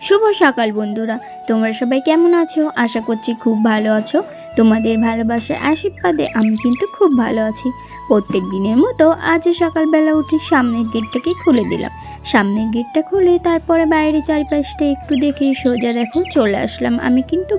শুভ সকাল বন্ধুরা, তোমরা সবাই কেমন আছো? আশা করছি খুব ভালো আছো। তোমাদের ভালোবাসার আশীর্বাদে আমি কিন্তু খুব ভালো আছি। প্রত্যেক দিনের মতো আজ সকালবেলা উঠে সামনের গেটটাকে খুলে দিলাম। সামনের গেটটা খুলে তারপরে বাইরে চারিপাশটা একটু দেখে সোজা দেখো চলে আসলাম আমি কিন্তু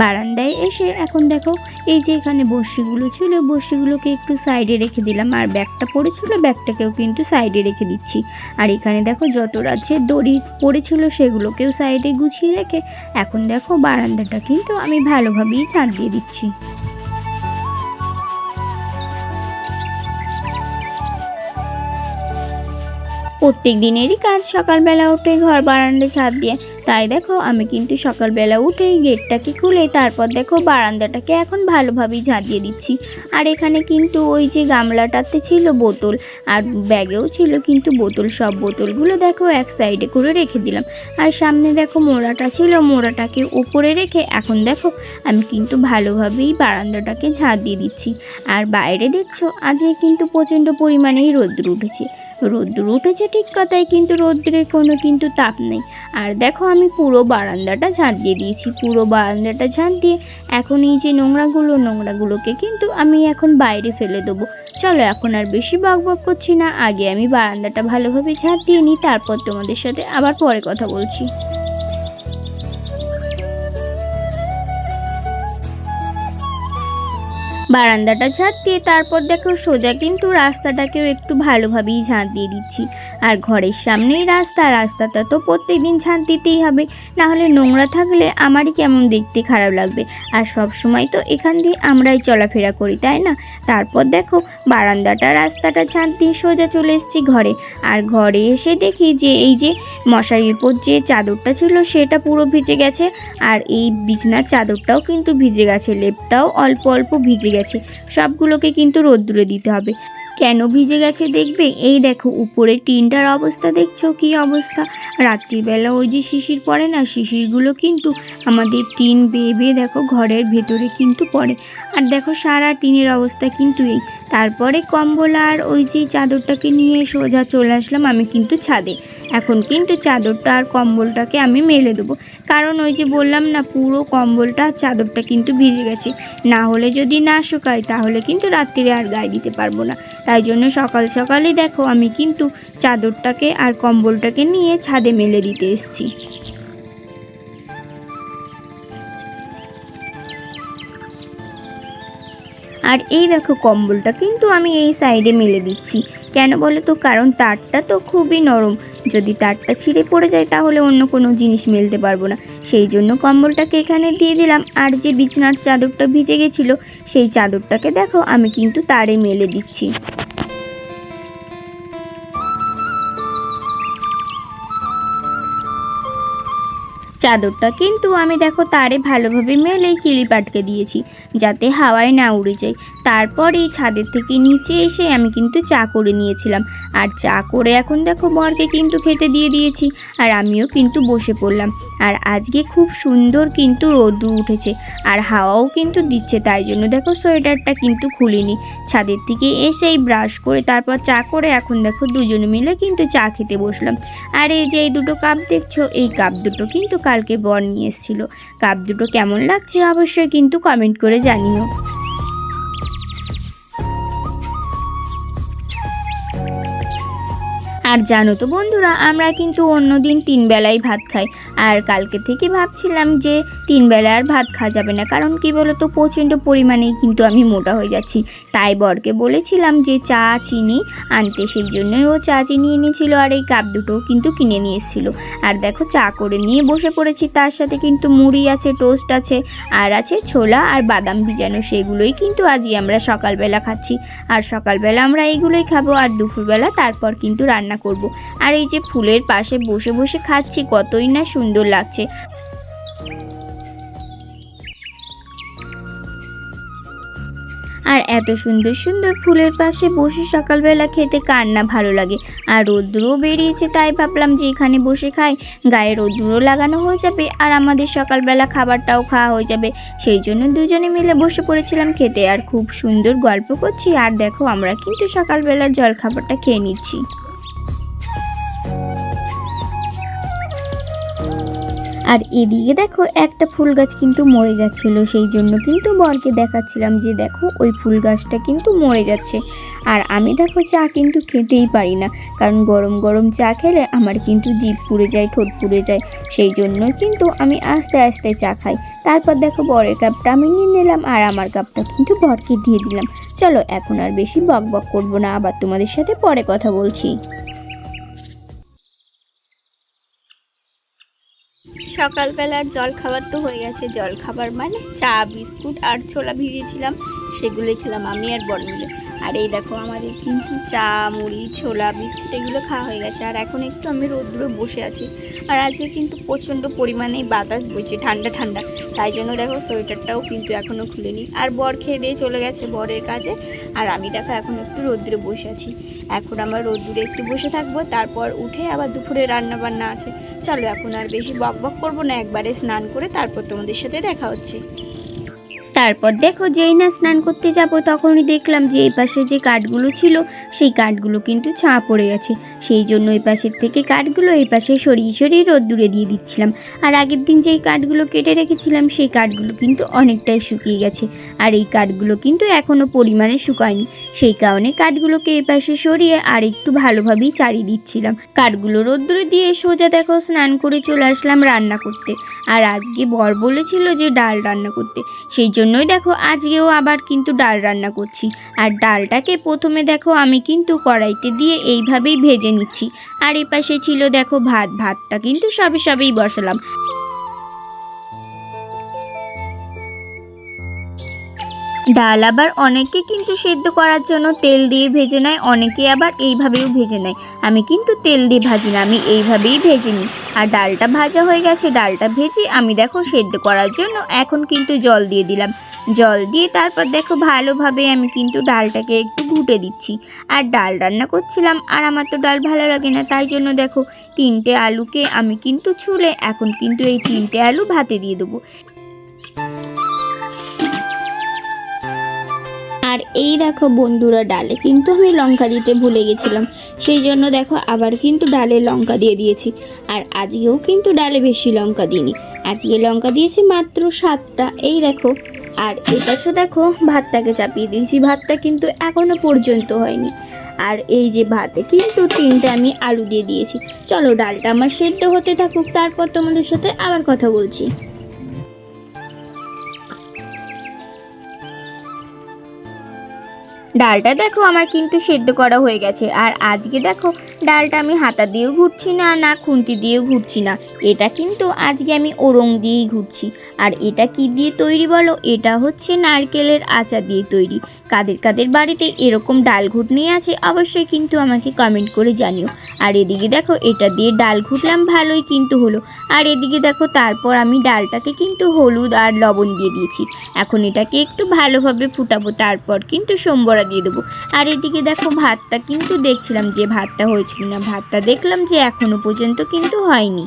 বারান্দায় এসে এখন দেখো এই যে এখানে বড়শিগুলো ছিল, বড়শিগুলোকে একটু সাইডে রেখে দিলাম। আর ব্যাগটা পড়েছিল, ব্যাগটাকেও কিন্তু সাইডে রেখে দিচ্ছি। আর এখানে দেখো যত রাজ্যে দড়ি পড়েছিল সেগুলোকেও সাইডে গুছিয়ে রেখে এখন দেখো বারান্দাটা কিন্তু আমি ভালোভাবেই ঝাঁট দিয়ে দিচ্ছি। প্রত্যেক দিনেরই কাজ সকালবেলা উঠে ঘর বারান্দা ছাদ দিয়ে, তাই দেখো আমি কিন্তু সকালবেলা উঠেই গেটটাকে খুলে তারপর দেখো বারান্দাটাকে এখন ভালোভাবেই ঝাঁট দিয়ে দিচ্ছি। আর এখানে কিন্তু ওই যে গামলাটাতে ছিল বোতল আর ব্যাগেও ছিল কিন্তু বোতল, সব বোতলগুলো দেখো এক সাইডে করে রেখে দিলাম। আর সামনে দেখো মোড়াটা ছিল, মোড়াটাকে উপরে রেখে এখন দেখো আমি কিন্তু ভালোভাবেই বারান্দাটাকে ঝাঁট দিয়ে দিচ্ছি। আর বাইরে দেখছো আজকে কিন্তু প্রচণ্ড পরিমাণেই রোদ্দুর উঠেছে ঠিক কথাই, কিন্তু রোদ্দুরের কোনো কিন্তু তাপ নেই। আর দেখো আমি পুরো বারান্দাটা ঝাঁট দিয়ে দিয়েছি। পুরো বারান্দাটা ঝাঁট দিয়ে এখন এই যে নোংরাগুলোকে কিন্তু আমি এখন বাইরে ফেলে দেবো। চলো এখন আর বেশি বকবক করছি না, আগে আমি বারান্দাটা ভালোভাবে ঝাঁট দিয়ে নিই, তারপর তোমাদের সাথে আবার পরে কথা বলছি। বারান্দাটা ঝাঁট দিয়ে তারপর দেখো সোজা কিন্তু রাস্তাটাকেও একটু ভালোভাবেই ঝাঁট দিয়ে দিচ্ছি। আর ঘরের সামনেই রাস্তাটা তো প্রত্যেকদিন ঝাঁট দিতেই হবে, নাহলে নোংরা থাকলে আমারই কেমন দেখতে খারাপ লাগবে। আর সব সময় তো এখান দিয়ে আমরাই চলাফেরা করি, তাই না? তারপর দেখো রাস্তাটা ঝাঁট দিয়ে সোজা চলে এসেছি ঘরে। আর ঘরে এসে দেখি যে এই যে মশারির উপর যে চাদরটা ছিল সেটা পুরো ভিজে গেছে। আর এই বিছনার চাদরটাও কিন্তু ভিজে গেছে, লেপটাও অল্প অল্প ভিজে গেছে। সবগুলোকে কিন্তু রোদ্দুরে দিতে হবে। কেন ভিজে গেছে দেখবে, এই দেখো উপরে টিনটার অবস্থা দেখছো কি অবস্থা। রাত্রিবেলা ওই যে শিশির পড়ে না, শিশিরগুলো কিন্তু আমাদের টিন বেয়ে বেয়ে দেখো ঘরের ভেতরে কিন্তু পড়ে। আর দেখো সারা টিনের অবস্থা কিন্তু এই। তারপরে কম্বল আর ওই যে চাদরটাকে নিয়ে সোজা চলে আসলাম আমি কিন্তু ছাদে। এখন কিন্তু চাদরটা আর কম্বলটাকে আমি মেলে দেবো, কারণ ওই যে বললাম না পুরো কম্বলটা আর চাদরটা কিন্তু ভিজে গেছে। না হলে যদি না শুকায় তাহলে কিন্তু রাত্রিরে আর গায়ে দিতে পারবো না। তাই জন্য সকালে দেখো আমি কিন্তু চাদরটাকে আর কম্বলটাকে নিয়ে ছাদে মেলে দিতে এসেছি। আর এই দেখো কম্বলটা কিন্তু আমি এই সাইডে মেলে দিচ্ছি। কেন বলো তো, কারণ তারটা তো খুবই নরম, যদি তারটা ছিঁড়ে পড়ে যায় তাহলে অন্য কোনো জিনিস মেলতে পারবো না। সেই জন্য কম্বলটাকে এখানে দিয়ে দিলাম। আর যে বিছানার চাদরটা ভিজে গেছিলো সেই চাদরটাকে দেখো আমি কিন্তু তারে মেলে দিচ্ছি। চাদরটা কিন্তু আমি দেখো তারে ভালোভাবে মেলেই কিলিপ আটকে দিয়েছি, যাতে হাওয়ায় না উড়ে যায়। তারপর এই ছাদের থেকে নিচে এসে আমি কিন্তু চা করে নিয়েছিলাম। আর চা করে এখন দেখো বরকে কিন্তু খেতে দিয়ে দিয়েছি। আর আমিও কিন্তু বসে পড়লাম। আর আজকে খুব সুন্দর কিন্তু রোদ্দুর উঠেছে আর হাওয়াও কিন্তু দিচ্ছে, তাই জন্য দেখো সোয়েটারটা কিন্তু খুলিনি। ছাদের থেকে এসেই ব্রাশ করে তারপর চা করে এখন দেখো দুজনে মিলে কিন্তু চা খেতে বসলাম। আর এই যে এই দুটো কাপ দেখছো, এই কাপ দুটো কিন্তু কালকে বর নিয়ে এসেছিল। কাপ দুটো কেমন লাগছে অবশ্যই কিন্তু কমেন্ট করে জানিও। আর জানো তো বন্ধুরা, আমরা কিন্তু অন্যদিন 3 বেলাই ভাত খাই। আর কালকে থেকে ভাবছিলাম যে 3 বেলা আর ভাত খাওয়া যাবে না, কারণ কি বলো তো প্রচণ্ড পরিমাণেই কিন্তু আমি মোটা হয়ে যাচ্ছি। তাই বরকে বলেছিলাম যে চা চিনি আনতে, সেই জন্যই ও চা চিনি এনেছিল আর এই কাপ দুটোও কিন্তু কিনে নিয়ে এসেছিল। আর দেখো চা করে নিয়ে বসে পড়েছি, তার সাথে কিন্তু মুড়ি আছে, টোস্ট আছে, আর আছে ছোলা আর বাদাম ভিজানো, সেগুলোই কিন্তু আজই আমরা সকালবেলা খাচ্ছি। আর সকালবেলা আমরা এইগুলোই খাবো, আর দুপুরবেলা তারপর কিন্তু রান্না করব। আর এই যে ফুলের পাশে বসে বসে খাচ্ছি, কতই না সুন্দর লাগছে। আর এত সুন্দর সুন্দর ফুলের পাশে বসে সকালবেলা খেতে কার না ভালো লাগে। আর রোদ্দুরও বেরিয়েছে, তাই ভাবলাম যে এখানে বসে খাই, গায়ে রোদ্দুরও লাগানো হয়ে যাবে আর আমাদের সকালবেলা খাবারটাও খাওয়া হয়ে যাবে। সেই জন্য দুজনে মিলে বসে পড়েছিলাম খেতে, আর খুব সুন্দর গল্প করছি। আর দেখো আমরা কিন্তু সকালবেলার জলখাবারটা খেয়ে নিচ্ছি। আর এদিকে দেখো একটা ফুল গাছ কিন্তু মরে যাচ্ছিল, সেই জন্য কিন্তু বরকে দেখাচ্ছিলাম যে দেখো ওই ফুল গাছটা কিন্তু মরে যাচ্ছে। আর আমি দেখো চা কিন্তু খেতেই পারি না, কারণ গরম গরম চা খেলে আমার কিন্তু জিভ পুড়ে যায়, ঠোঁট পুড়ে যায়, সেই জন্য কিন্তু আমি আস্তে আস্তে চা খাই। তারপর দেখো বরের কাপটা আমি নিয়ে নিলাম আর আমার কাপটা কিন্তু বরকে দিয়ে দিলাম। চলো এখন আর বেশি বক বক করবো না, আবার তোমাদের সাথে পরে কথা বলছি। সকালবেলার জল খাবার তো হয়ে গেছে, জল খাবার মানে চা বিস্কুট আর ছোলা ভিজিয়েছিলাম, সেগুলোই খেলাম আমি আর বর মিলে। আর এই দেখো আমাদের কিন্তু চা মুড়ি ছোলা বিস্কুট এগুলো খাওয়া হয়ে গেছে। আর এখন একটু আমি রোদ্দুরে বসে আছি, আর আজকে কিন্তু প্রচণ্ড পরিমাণে বাতাস বইছে, ঠান্ডা ঠান্ডা, তাই জন্য দেখো সোয়েটারটাও কিন্তু এখনও খুলিনি। আর বর খেয়ে দিয়ে চলে গেছে বরের কাজে, আর আমি দেখো এখন একটু রোদ্দুরে বসে আছি। এখন আমার রোদ্দুরে একটু বসে থাকবো, তারপর উঠে আবার দুপুরে রান্না বান্না আছে। চলো এখন আর বেশি বক বক করবো না, একবারে স্নান করে তারপর তোমাদের সাথে দেখা হচ্ছে। তারপর দেখো যেই না স্নান করতে যাব তখনই দেখলাম যে এই পাশে যে কাঠগুলো ছিল সেই কাঠগুলো কিন্তু ছাঁ পড়ে গেছে, সেই জন্য এই পাশের থেকে কাঠগুলো এই পাশে সরিয়ে সরিয়ে রোদ্দুরে দিয়ে দিচ্ছিলাম। আর আগের দিন যেই কাঠগুলো কেটে রেখেছিলাম সেই কাঠগুলো কিন্তু অনেকটাই শুকিয়ে গেছে, আর এই কাঠগুলো কিন্তু এখনও পরিমাণে শুকায়নি, সেই কারণে কাঠগুলোকে এই পাশে সরিয়ে আর একটু ভালোভাবেই চাড়িয়ে দিচ্ছিলাম। কাঠগুলো রোদ্দুরে দিয়ে সোজা দেখো স্নান করে চলে আসলাম রান্না করতে। আর আজকে বর বলেছিল যে ডাল রান্না করতে, সেই জন্যই দেখো আজকেও আবার কিন্তু ডাল রান্না করছি। আর ডালটাকে প্রথমে দেখো আমি কিন্তু কড়াইতে দিয়ে এইভাবেই ভেজে নিচ্ছি। আর এই পাশে ছিল দেখো ভাতটা কিন্তু সবেই বসালাম। ডাল আবার অনেকে কিন্তু সেদ্ধ করার জন্য তেল দিয়ে ভেজে নেয়, অনেকে আবার এইভাবেও ভেজে নেয়, আমি কিন্তু তেল দিয়ে ভাজি না, আমি এইভাবেই ভেজে নিই। আর ডালটা ভাজা হয়ে গেছে, ডালটা ভেজে আমি দেখো সেদ্ধ করার জন্য এখন কিন্তু জল দিয়ে দিলাম। জল দিয়ে তারপর দেখো ভালোভাবে আমি কিন্তু ডালটাকে একটু ঘুটে দিচ্ছি। আর ডাল রান্না করছিলাম, আর আমার তো ডাল ভালো লাগে না, তাই জন্য দেখো 3টে আলুকে আমি কিন্তু ছুলে এখন কিন্তু এই 3টে আলু ভাতে দিয়ে দেবো। আর এই দেখো বন্ধুরা, ডালে কিন্তু আমি লঙ্কা দিতে ভুলে গেছিলাম, সেই জন্য দেখো আবার কিন্তু ডালে লঙ্কা দিয়ে দিয়েছি। আর আজকেও কিন্তু ডালে বেশি লঙ্কা দিইনি, আজকে লঙ্কা দিয়েছি মাত্র 7টা, এই দেখো। আর এপাশে দেখো ভাতটাকে চাপিয়ে দিয়েছি, ভাতটা কিন্তু এখনো পর্যন্ত হয়নি। আর এই যে ভাতে কিন্তু 3টে আমি আলু দিয়ে দিয়েছি। চলো ডালটা আমার সেদ্ধ হতে থাকুক, তারপর তোমাদের সাথে আবার কথা বলছি। ডালটা দেখো আমার কিন্তু সেদ্ধ করা হয়ে গেছে। আর আজকে দেখো ডালটা আমি হাতা দিয়েও ঘুরছি না, না খুন্তি দিয়েও ঘুরছি না, এটা কিন্তু আজকে আমি ওরং দিয়েই ঘুরছি। আর এটা কি দিয়ে তৈরি বলো? এটা হচ্ছে নারকেলের আচার দিয়ে তৈরি। কাদের কাদের বাড়িতে এরকম ডাল ঘুটনি আছে অবশ্যই কিন্তু আমাকে কমেন্ট করে জানিও। আর এদিকে দেখো এটা দিয়ে ডাল ঘুটলাম, ভালোই কিন্তু হলো। আর এদিকে দেখো তারপর আমি ডালটাকে কিন্তু হলুদ আর লবণ দিয়ে দিয়েছি, এখন এটাকে একটু ভালোভাবে ফুটাবো, তারপর কিন্তু সোমবড়া দিয়ে দেবো। আর এদিকে দেখো ভাতটা কিন্তু দেখছিলাম যে ভাতটা হয়েছে কিনা, ভাতটা দেখলাম যে এখনো পর্যন্ত কিন্তু হয়নি।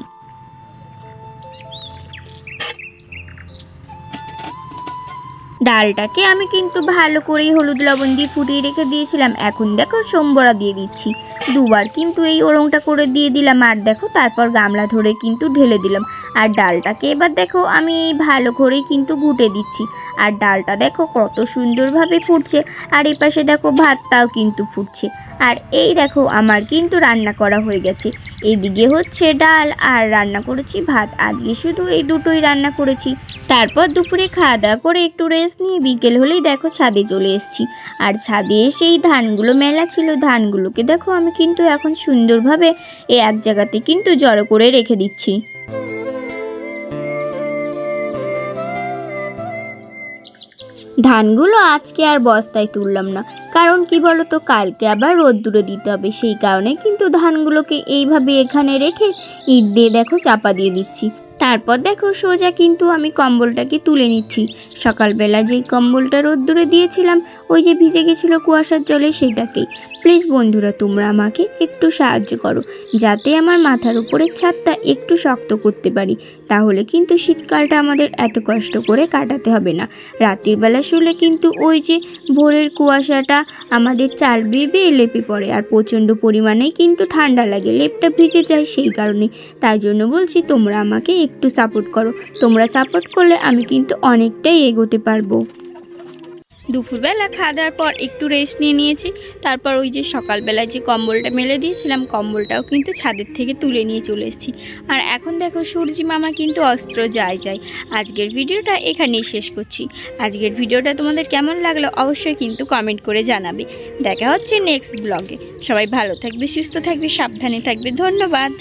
ডালটাকে আমি কিন্তু ভালো করে হলুদ লবণ দিয়ে ফুটিয়ে রেখে দিয়েছিলাম, এখন দেখো সোমবড়া দিয়ে দিচ্ছি। দুবার কিন্তু এই ওরংটা করে দিয়ে দিলাম, আর দেখো তারপর গামলা ধরে কিন্তু ঢেলে দিলাম। আর ডালটাকে এবার দেখো আমি ভালো করেই কিন্তু ঘুটে দিচ্ছি। আর ডালটা দেখো কত সুন্দরভাবে ফুটছে, আর এই পাশে দেখো ভাতটাও কিন্তু ফুটছে। আর এই দেখো আমার কিন্তু রান্না করা হয়ে গেছে, এইদিকে হচ্ছে ডাল আর রান্না করেছি ভাত, আজকে শুধু এই দুটোই রান্না করেছি। তারপর দুপুরে খাওয়া দাওয়া করে একটু রেস্ট নিয়ে বিকেল হলেই দেখো ছাদে চলে এসেছি। আর ছাদে এসে এই ধানগুলো মেলা ছিল, ধানগুলোকে দেখো আমি কিন্তু এখন সুন্দরভাবে এক জায়গাতে কিন্তু জড়ো করে রেখে দিচ্ছি। ধানগুলো আজকে আর বস্তায় তুললাম না, কারণ কি বলো তো, কালকে আবার রোদ্দুরে দিতে হবে, সেই কারণে কিন্তু ধানগুলোকে এইভাবে এখানে রেখে ইট দিয়ে দেখো চাপা দিয়ে দিচ্ছি। তারপর দেখো সোজা কিন্তু আমি কম্বলটাকে তুলে নিচ্ছি। সকালবেলা যেই কম্বলটা রোদ্দুরে দিয়েছিলাম ওই যে ভিজে গেছিলো কুয়াশার জলে সেটাকেই। প্লিজ বন্ধুরা, তোমরা আমাকে একটু সাহায্য করো যাতে আমার মাথার উপরের ছাদটা একটু শক্ত করতে পারি, তাহলে কিন্তু শীতকালটা আমাদের এত কষ্ট করে কাটাতে হবে না। রাতের বেলা শুলে কিন্তু ওই যে ভোরের কুয়াশাটা আমাদের চাল বেয়ে লেপে পড়ে, আর প্রচণ্ড পরিমাণেই কিন্তু ঠান্ডা লাগে, লেপটা ভিজে যায় সেই কারণে। তাই জন্য বলছি তোমরা আমাকে একটু সাপোর্ট করো। তোমরা সাপোর্ট করলে আমি কিন্তু অনেকটাই এগোতে পারবো। দুপুরবেলা খাওয়া দাওয়ার পর একটু রেস্ট নিয়েছি। তারপর ওই যে সকালবেলায় যে কম্বলটা মেলে দিয়েছিলাম, কম্বলটাও কিন্তু ছাদের থেকে তুলে নিয়ে চলে এসেছি। আর এখন দেখো সূর্যি মামা কিন্তু অস্ত্র যায়। আজকের ভিডিওটা এখানেই শেষ করছি। আজকের ভিডিওটা তোমাদের কেমন লাগলো অবশ্যই কিন্তু কমেন্ট করে জানাবে। দেখা হচ্ছে নেক্সট ব্লগে। সবাই ভালো থাকবে, সুস্থ থাকবে, সাবধানে থাকবে। ধন্যবাদ।